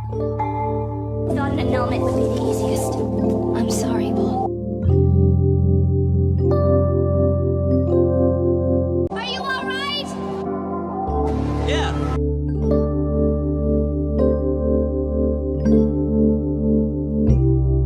Thought an annulment would be the easiest. I'm sorry, Paul. Are you alright? Yeah.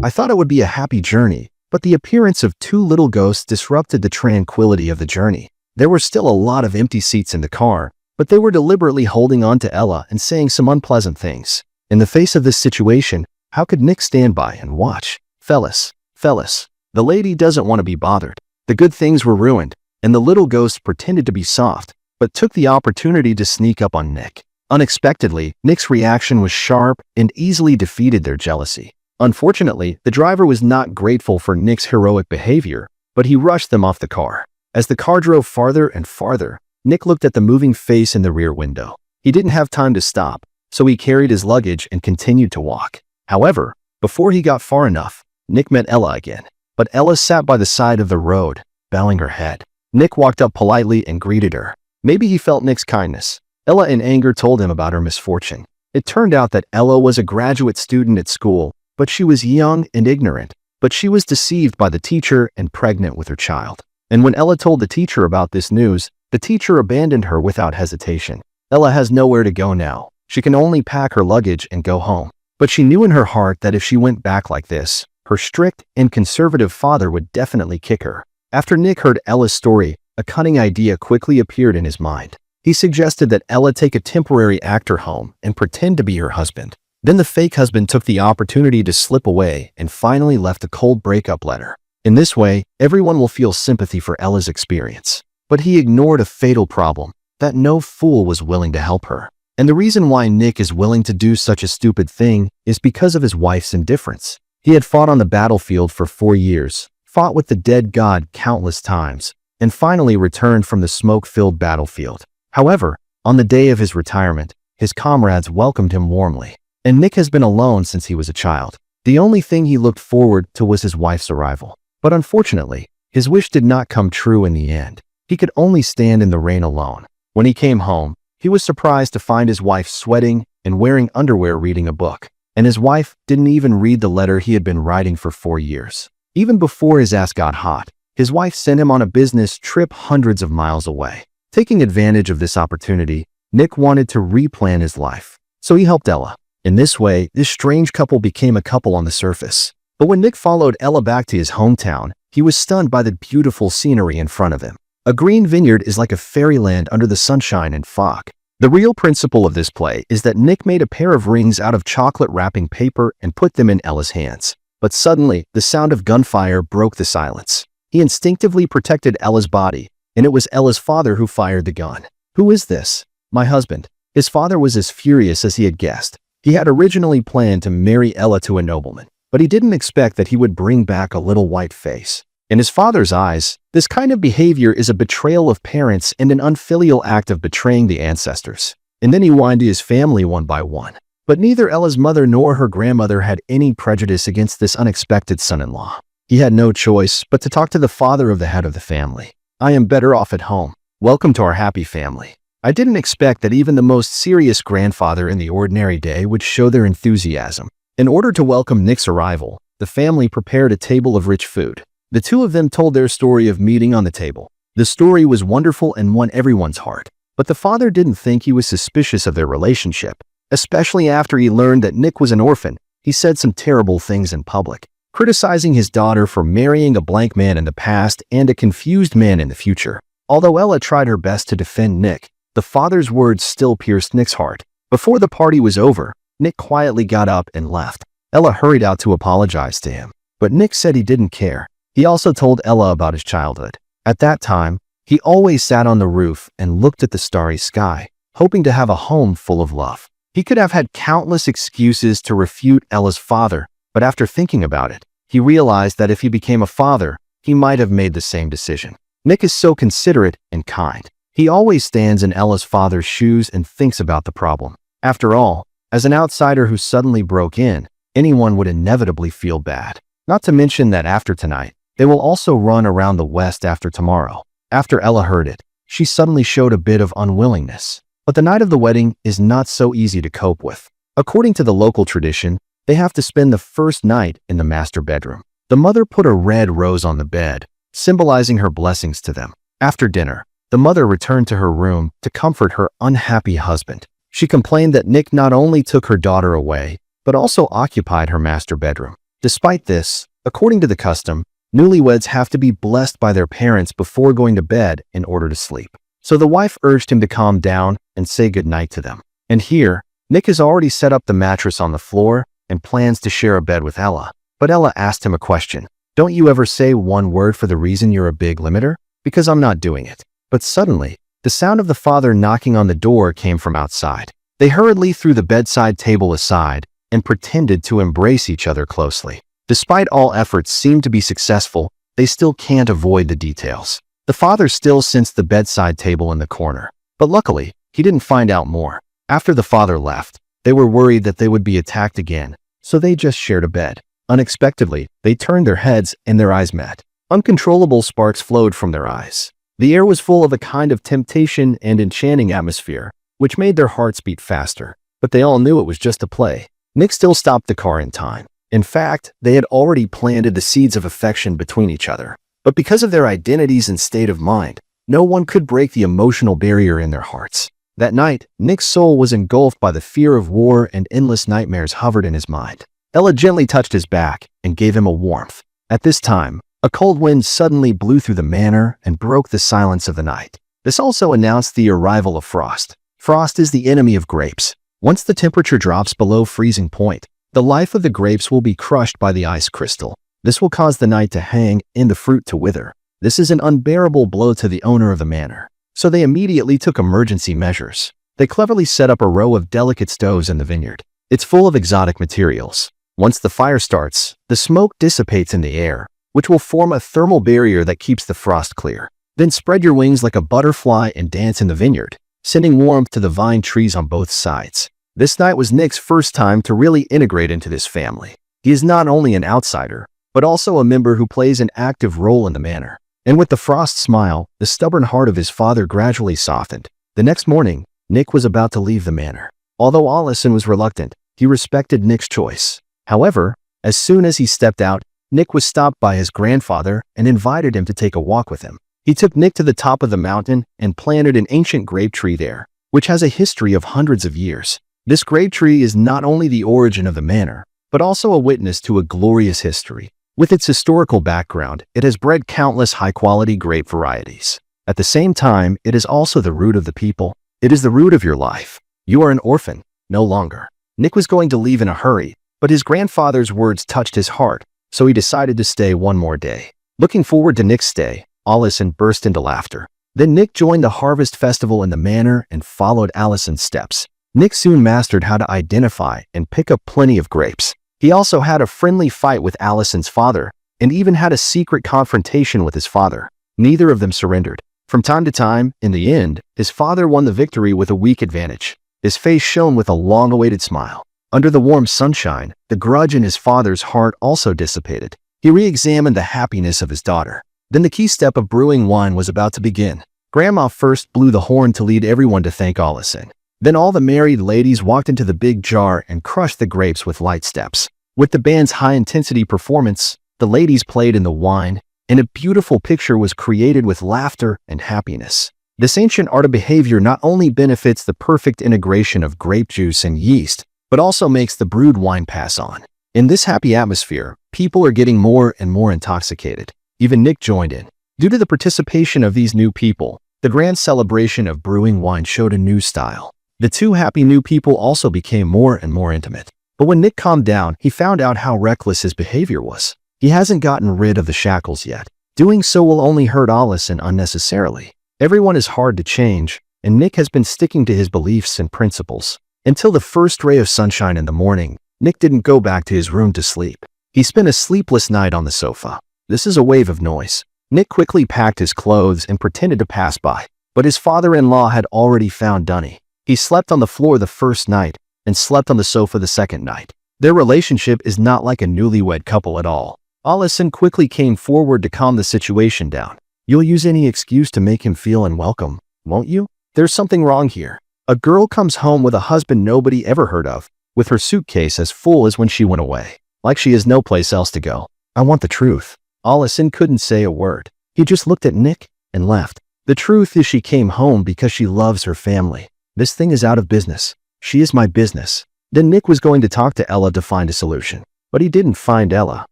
I thought it would be a happy journey, but the appearance of two little ghosts disrupted the tranquility of the journey. There were still a lot of empty seats in the car, but they were deliberately holding on to Ella and saying some unpleasant things. In the face of this situation, how could Nick stand by and watch? Fellas, the lady doesn't want to be bothered. The good things were ruined, and the little ghosts pretended to be soft, but took the opportunity to sneak up on Nick. Unexpectedly, Nick's reaction was sharp and easily defeated their jealousy. Unfortunately, the driver was not grateful for Nick's heroic behavior, but he rushed them off the car. As the car drove farther and farther, Nick looked at the moving face in the rear window. He didn't have time to stop, so he carried his luggage and continued to walk. However, before he got far enough, Nick met Ella again. But Ella sat by the side of the road, bowing her head. Nick walked up politely and greeted her. Maybe he felt Nick's kindness. Ella in anger told him about her misfortune. It turned out that Ella was a graduate student at school, but she was young and ignorant. But she was deceived by the teacher and pregnant with her child. And when Ella told the teacher about this news, the teacher abandoned her without hesitation. Ella has nowhere to go now. She can only pack her luggage and go home. But she knew in her heart that if she went back like this, her strict and conservative father would definitely kick her. After Nick heard Ella's story, a cunning idea quickly appeared in his mind. He suggested that Ella take a temporary actor home and pretend to be her husband. Then the fake husband took the opportunity to slip away and finally left a cold breakup letter. In this way, everyone will feel sympathy for Ella's experience. But he ignored a fatal problem, that no fool was willing to help her. And the reason why Nick is willing to do such a stupid thing is because of his wife's indifference. He had fought on the battlefield for 4 years, fought with the dead god countless times, and finally returned from the smoke-filled battlefield. However, on the day of his retirement, his comrades welcomed him warmly. And Nick has been alone since he was a child. The only thing he looked forward to was his wife's arrival. But unfortunately, his wish did not come true in the end. He could only stand in the rain alone. When he came home, he was surprised to find his wife sweating and wearing underwear reading a book. And his wife didn't even read the letter he had been writing for 4 years. Even before his ass got hot, his wife sent him on a business trip hundreds of miles away. Taking advantage of this opportunity, Nick wanted to replan his life. So he helped Ella. In this way, this strange couple became a couple on the surface. But when Nick followed Ella back to his hometown, he was stunned by the beautiful scenery in front of him. A green vineyard is like a fairyland under the sunshine and fog. The real principle of this play is that Nick made a pair of rings out of chocolate wrapping paper and put them in Ella's hands. But suddenly, the sound of gunfire broke the silence. He instinctively protected Ella's body, and it was Ella's father who fired the gun. "Who is this?" "My husband." His father was as furious as he had guessed. He had originally planned to marry Ella to a nobleman, but he didn't expect that he would bring back a little white face. In his father's eyes, this kind of behavior is a betrayal of parents and an unfilial act of betraying the ancestors. And then he whined to his family one by one. But neither Ella's mother nor her grandmother had any prejudice against this unexpected son-in-law. He had no choice but to talk to the father of the head of the family. "I am better off at home. Welcome to our happy family." I didn't expect that even the most serious grandfather in the ordinary day would show their enthusiasm. In order to welcome Nick's arrival, the family prepared a table of rich food. The two of them told their story of meeting on the table. The story was wonderful and won everyone's heart. But the father didn't think he was suspicious of their relationship, especially after he learned that Nick was an orphan. He said some terrible things in public, criticizing his daughter for marrying a blank man in the past and a confused man in the future. Although Ella tried her best to defend Nick, the father's words still pierced Nick's heart. Before the party was over, Nick quietly got up and left. Ella hurried out to apologize to him, but Nick said he didn't care. He also told Ella about his childhood. At that time, he always sat on the roof and looked at the starry sky, hoping to have a home full of love. He could have had countless excuses to refute Ella's father, but after thinking about it, he realized that if he became a father, he might have made the same decision. Nick is so considerate and kind. He always stands in Ella's father's shoes and thinks about the problem. After all, as an outsider who suddenly broke in, anyone would inevitably feel bad. Not to mention that after tonight, they will also run around the West after tomorrow. After Ella heard it, she suddenly showed a bit of unwillingness. But the night of the wedding is not so easy to cope with. According to the local tradition, they have to spend the first night in the master bedroom. The mother put a red rose on the bed, symbolizing her blessings to them. After dinner, the mother returned to her room to comfort her unhappy husband. She complained that Nick not only took her daughter away, but also occupied her master bedroom. Despite this, according to the custom, newlyweds have to be blessed by their parents before going to bed in order to sleep. So the wife urged him to calm down and say goodnight to them. And here, Nick has already set up the mattress on the floor and plans to share a bed with Ella. But Ella asked him a question. Don't you ever say one word for the reason you're a big limiter? Because I'm not doing it. But suddenly, the sound of the father knocking on the door came from outside. They hurriedly threw the bedside table aside and pretended to embrace each other closely. Despite all efforts seemed to be successful, they still can't avoid the details. The father still sensed the bedside table in the corner, but luckily, he didn't find out more. After the father left, they were worried that they would be attacked again, so they just shared a bed. Unexpectedly, they turned their heads and their eyes met. Uncontrollable sparks flowed from their eyes. The air was full of a kind of temptation and enchanting atmosphere, which made their hearts beat faster. But they all knew it was just a play. Nick still stopped the car in time. In fact, they had already planted the seeds of affection between each other. But because of their identities and state of mind, no one could break the emotional barrier in their hearts. That night, Nick's soul was engulfed by the fear of war and endless nightmares hovered in his mind. Ella gently touched his back and gave him a warmth. At this time, a cold wind suddenly blew through the manor and broke the silence of the night. This also announced the arrival of frost. Frost is the enemy of grapes. Once the temperature drops below freezing point, the life of the grapes will be crushed by the ice crystal. This will cause the night to hang and the fruit to wither. This is an unbearable blow to the owner of the manor. So they immediately took emergency measures. They cleverly set up a row of delicate stoves in the vineyard. It's full of exotic materials. Once the fire starts, the smoke dissipates in the air, which will form a thermal barrier that keeps the frost clear. Then spread your wings like a butterfly and dance in the vineyard, sending warmth to the vine trees on both sides. This night was Nick's first time to really integrate into this family. He is not only an outsider, but also a member who plays an active role in the manor. And with the frost smile, the stubborn heart of his father gradually softened. The next morning, Nick was about to leave the manor. Although Allison was reluctant, he respected Nick's choice. However, as soon as he stepped out, Nick was stopped by his grandfather and invited him to take a walk with him. He took Nick to the top of the mountain and planted an ancient grape tree there, which has a history of hundreds of years. This grape tree is not only the origin of the manor, but also a witness to a glorious history. With its historical background, it has bred countless high-quality grape varieties. At the same time, it is also the root of the people. It is the root of your life. You are an orphan, no longer. Nick was going to leave in a hurry, but his grandfather's words touched his heart, so he decided to stay one more day. Looking forward to Nick's stay, Allison burst into laughter. Then Nick joined the harvest festival in the manor and followed Allison's steps. Nick soon mastered how to identify and pick up plenty of grapes. He also had a friendly fight with Allison's father and even had a secret confrontation with his father. Neither of them surrendered. From time to time, in the end, his father won the victory with a weak advantage. His face shone with a long-awaited smile. Under the warm sunshine, the grudge in his father's heart also dissipated. He re-examined the happiness of his daughter. Then the key step of brewing wine was about to begin. Grandma first blew the horn to lead everyone to thank Allison. Then all the married ladies walked into the big jar and crushed the grapes with light steps. With the band's high-intensity performance, the ladies played in the wine, and a beautiful picture was created with laughter and happiness. This ancient art of behavior not only benefits the perfect integration of grape juice and yeast, but also makes the brewed wine pass on. In this happy atmosphere, people are getting more and more intoxicated. Even Nick joined in. Due to the participation of these new people, the grand celebration of brewing wine showed a new style. The two happy new people also became more and more intimate. But when Nick calmed down, he found out how reckless his behavior was. He hasn't gotten rid of the shackles yet. Doing so will only hurt Allison unnecessarily. Everyone is hard to change, and Nick has been sticking to his beliefs and principles. Until the first ray of sunshine in the morning, Nick didn't go back to his room to sleep. He spent a sleepless night on the sofa. This is a wave of noise. Nick quickly packed his clothes and pretended to pass by, but his father-in-law had already found Dunny. He slept on the floor the first night and slept on the sofa the second night. Their relationship is not like a newlywed couple at all. Allison quickly came forward to calm the situation down. You'll use any excuse to make him feel unwelcome, won't you? There's something wrong here. A girl comes home with a husband nobody ever heard of. with her suitcase as full as when she went away, like she has no place else to go. I want the truth. Allison couldn't say a word. He just looked at Nick and left. The truth is she came home because she loves her family. This thing is out of business. She is my business. Then Nick was going to talk to Ella to find a solution, but he didn't find Ella.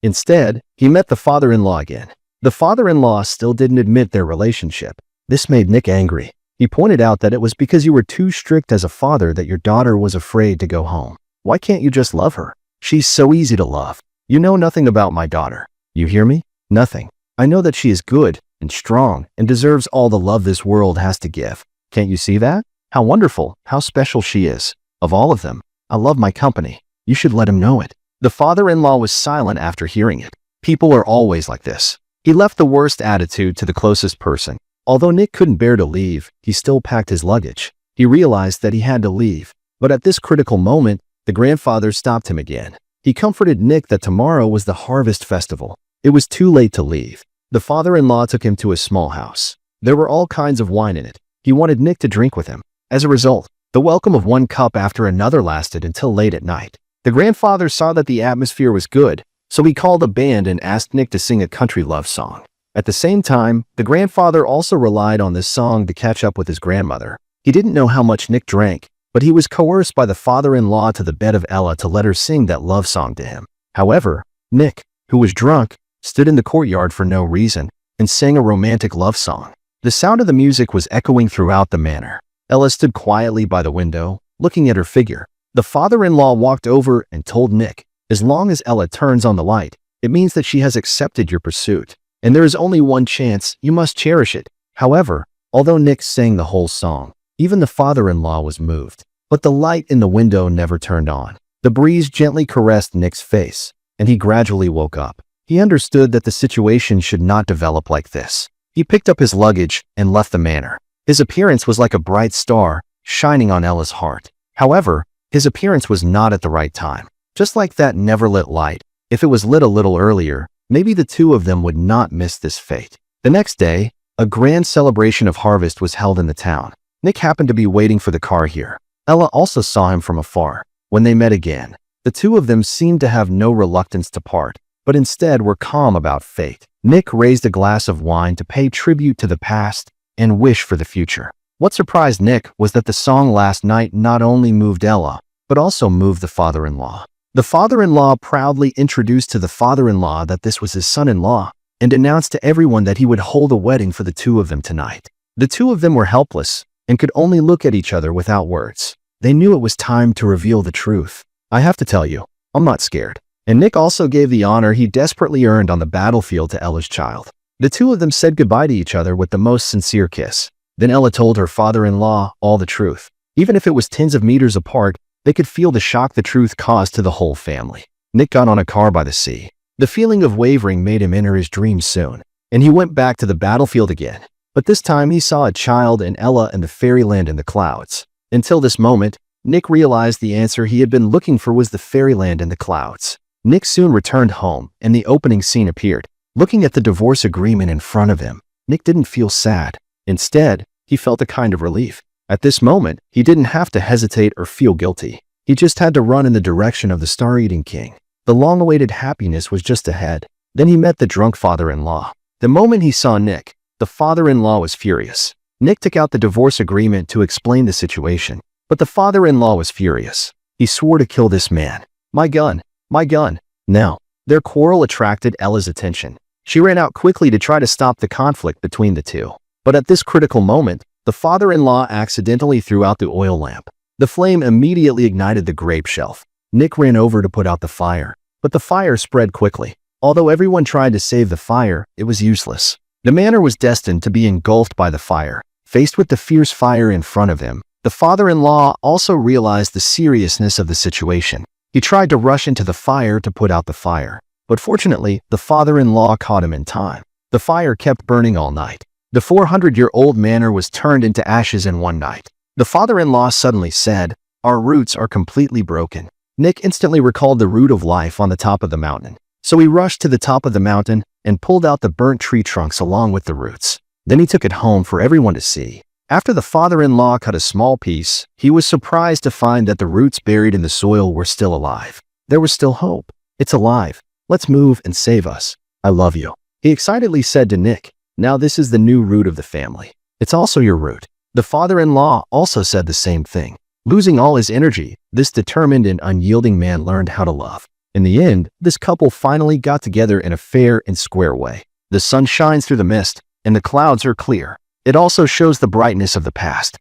Instead, he met the father-in-law again. The father-in-law still didn't admit their relationship. This made Nick angry. He pointed out that it was because you were too strict as a father that your daughter was afraid to go home. Why can't you just love her? She's so easy to love. You know nothing about my daughter. You hear me? Nothing. I know that she is good and strong and deserves all the love this world has to give. Can't you see that? How wonderful, how special she is. Of all of them, I love my company. You should let him know it. The father-in-law was silent after hearing it. People are always like this. He left the worst attitude to the closest person. Although Nick couldn't bear to leave, he still packed his luggage. He realized that he had to leave. But at this critical moment, the grandfather stopped him again. He comforted Nick that tomorrow was the harvest festival. It was too late to leave. The father-in-law took him to a small house. There were all kinds of wine in it. He wanted Nick to drink with him. As a result, the welcome of one cup after another lasted until late at night. The grandfather saw that the atmosphere was good, so he called a band and asked Nick to sing a country love song. At the same time, the grandfather also relied on this song to catch up with his grandmother. He didn't know how much Nick drank, but he was coerced by the father-in-law to the bed of Ella to let her sing that love song to him. However, Nick, who was drunk, stood in the courtyard for no reason and sang a romantic love song. The sound of the music was echoing throughout the manor. Ella stood quietly by the window, looking at her figure. The father-in-law walked over and told Nick, as long as Ella turns on the light, it means that she has accepted your pursuit. And there is only one chance, you must cherish it. However, although Nick sang the whole song, even the father-in-law was moved. But the light in the window never turned on. The breeze gently caressed Nick's face, and he gradually woke up. He understood that the situation should not develop like this. He picked up his luggage and left the manor. His appearance was like a bright star, shining on Ella's heart. However, his appearance was not at the right time. Just like that never-lit light, if it was lit a little earlier, maybe the two of them would not miss this fate. The next day, a grand celebration of harvest was held in the town. Nick happened to be waiting for the car here. Ella also saw him from afar. When they met again, the two of them seemed to have no reluctance to part, but instead were calm about fate. Nick raised a glass of wine to pay tribute to the past and wish for the future. What surprised Nick was that the song last night not only moved Ella, but also moved the father-in-law. The father-in-law proudly introduced to the father-in-law that this was his son-in-law and announced to everyone that he would hold a wedding for the two of them tonight. The two of them were helpless and could only look at each other without words. They knew it was time to reveal the truth. I have to tell you, I'm not scared. And Nick also gave the honor he desperately earned on the battlefield to Ella's child. The two of them said goodbye to each other with the most sincere kiss. Then Ella told her father-in-law all the truth. Even if it was tens of meters apart, they could feel the shock the truth caused to the whole family. Nick got on a car by the sea. The feeling of wavering made him enter his dreams soon, and he went back to the battlefield again. But this time he saw a child and Ella in the fairyland in the clouds. Until this moment, Nick realized the answer he had been looking for was the fairyland in the clouds. Nick soon returned home, and the opening scene appeared. Looking at the divorce agreement in front of him, Nick didn't feel sad. Instead, he felt a kind of relief. At this moment, he didn't have to hesitate or feel guilty. He just had to run in the direction of the Star-Eating King. The long-awaited happiness was just ahead. Then he met the drunk father-in-law. The moment he saw Nick, the father-in-law was furious. Nick took out the divorce agreement to explain the situation, but the father-in-law was furious. He swore to kill this man. My gun! My gun! Now, their quarrel attracted Ella's attention. She ran out quickly to try to stop the conflict between the two. But at this critical moment, the father-in-law accidentally threw out the oil lamp. The flame immediately ignited the grape shelf. Nick ran over to put out the fire, but the fire spread quickly. Although everyone tried to save the fire, it was useless. The manor was destined to be engulfed by the fire. Faced with the fierce fire in front of him, the father-in-law also realized the seriousness of the situation. He tried to rush into the fire to put out the fire, but fortunately, the father-in-law caught him in time. The fire kept burning all night. The 400-year-old manor was turned into ashes in one night. The father-in-law suddenly said, "Our roots are completely broken." Nick instantly recalled the root of life on the top of the mountain. So he rushed to the top of the mountain and pulled out the burnt tree trunks along with the roots. Then he took it home for everyone to see. After the father-in-law cut a small piece, he was surprised to find that the roots buried in the soil were still alive. There was still hope. It's alive. Let's move and save us. I love you, he excitedly said to Nick. Now this is the new root of the family. It's also your root. The father-in-law also said the same thing. Losing all his energy, this determined and unyielding man learned how to love. In the end, this couple finally got together in a fair and square way. The sun shines through the mist, and the clouds are clear. It also shows the brightness of the past.